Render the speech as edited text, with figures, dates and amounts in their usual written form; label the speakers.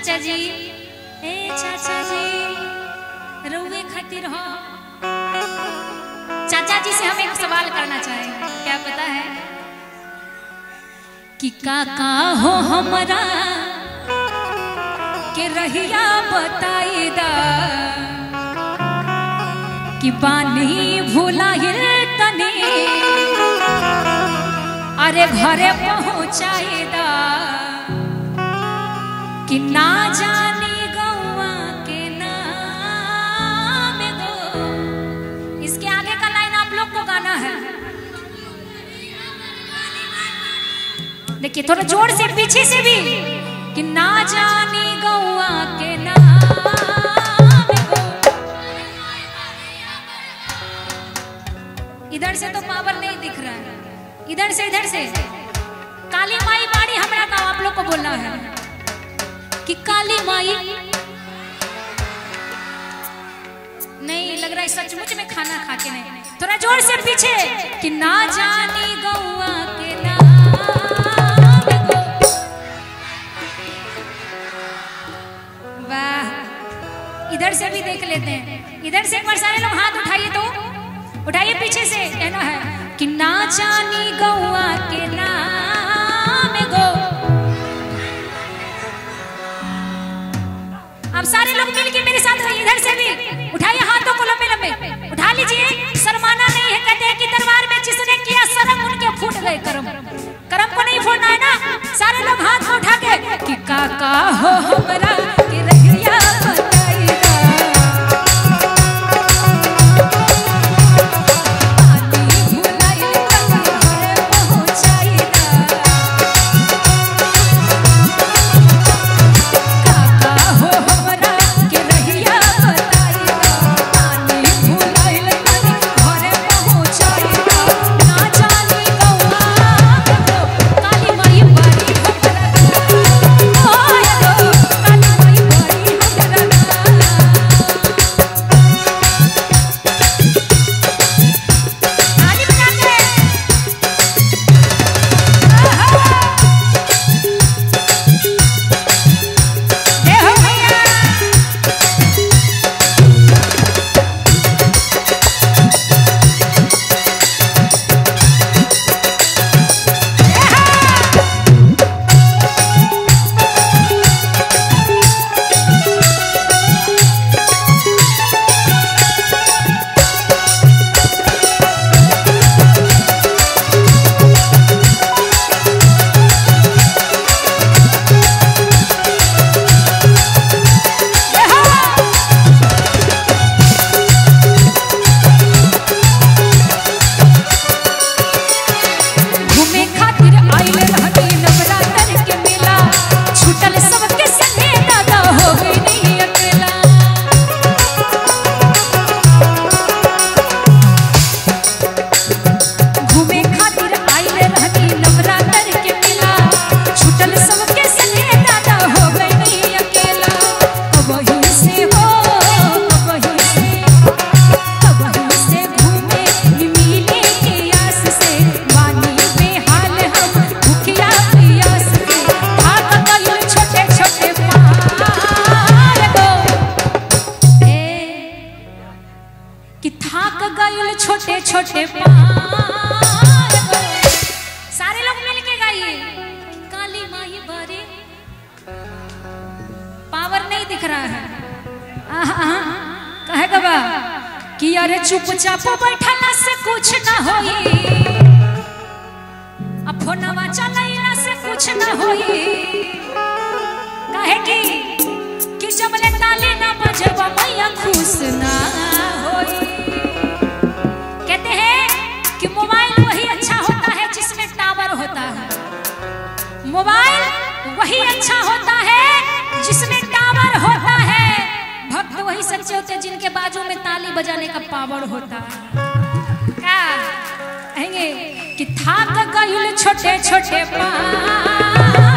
Speaker 1: चाचा जी, ए चाचा जी, रुए खातिर हो। चाचा जी से हम एक सवाल करना चाहेंगे, क्या पता है कि काका हो हमरा के रहिया बताईदा कि पानी भुलाइल तनी अरे घरे पहुँचाईदा कि ना जानी गौवा के नाम गो। इसके आगे का लाइन आप लोग को गाना है। देखिए थोड़ा जोर से, पीछे से भी कि ना जानी गौवा के नाम गो। इधर से तो पावर नहीं दिख रहा है, इधर से काली माई बाड़ी हमरा का आप लोग को बोलना है कि काली माई। नहीं लग रहा है सचमुच में खाना खा के नहीं। थोड़ा जोर से पीछे कि ना जानी गौवा के नाम गो। वाह, इधर से भी देख लेते हैं। इधर से एक बार सारे लोग हाथ उठाइए, तो उठाइए पीछे से। कहना है कि ना जानी गौवा के नाम गो। अब सारे लोग मिलके मेरे साथ रहिए। इधर से भी उठाइए हाथों को लंबे लंबे उठा लीजिए। शर्माना नहीं है। कहते हैं कि दरबार में जिसने किया शर्म उनके फूट गए करम। करम को नहीं फोड़ना है ना। सारे लोग हाथ को उठा के कि काका हो हमरा के रहिया बताईदा पानी भुलाइल तनी घरे पहुँचाईदा। काका हो हमरा के रहिया बताईदा पानी भुलाइल तनी घरे पहुँचाईदा। ना जानी गौवा गो काली माई बारी हमरा ओए गो काली माई बारी हमरा। ताली बजा के जय हो भैया। घूमे खातिर आइल रहनी नवरात्र के मेला। छूटल सबके संगे दादा हो गई नहीं अकेला। घूमे खातिर आइल रहनी नवरात्र के मेला। छूटल सबके संगे दादा हो गई नहीं अकेला। अब से हो अब से घूमे मिले के आस से वानी बेहाल हम भूखिया प्यास से। थाक गइल छोटे छोटे पार गो कि थाक गइल छोटे छोटे पार गो। सारे लोग मिलके गाइए काली माई बारी। पावर नहीं दिख रहा है। कहे गबा कि अरे चुपचाप बैठला से कुछ ना होई। अब फोनवा चलैला से कुछ ना होई। काहे कि जब ले ताली ना बजबा मैया खुश ना होई। कहते हैं कि मोबाइल वही अच्छा होता है जिसमें टावर होता है। मोबाइल वही अच्छा होता है जिसमें टावर होता है। भक्त वही सच्चे होते हैं जिनके बाजू में ताली बजाने का पावर होता है। क्या कहेंगे कि थाक गइल छोटे छोटे पार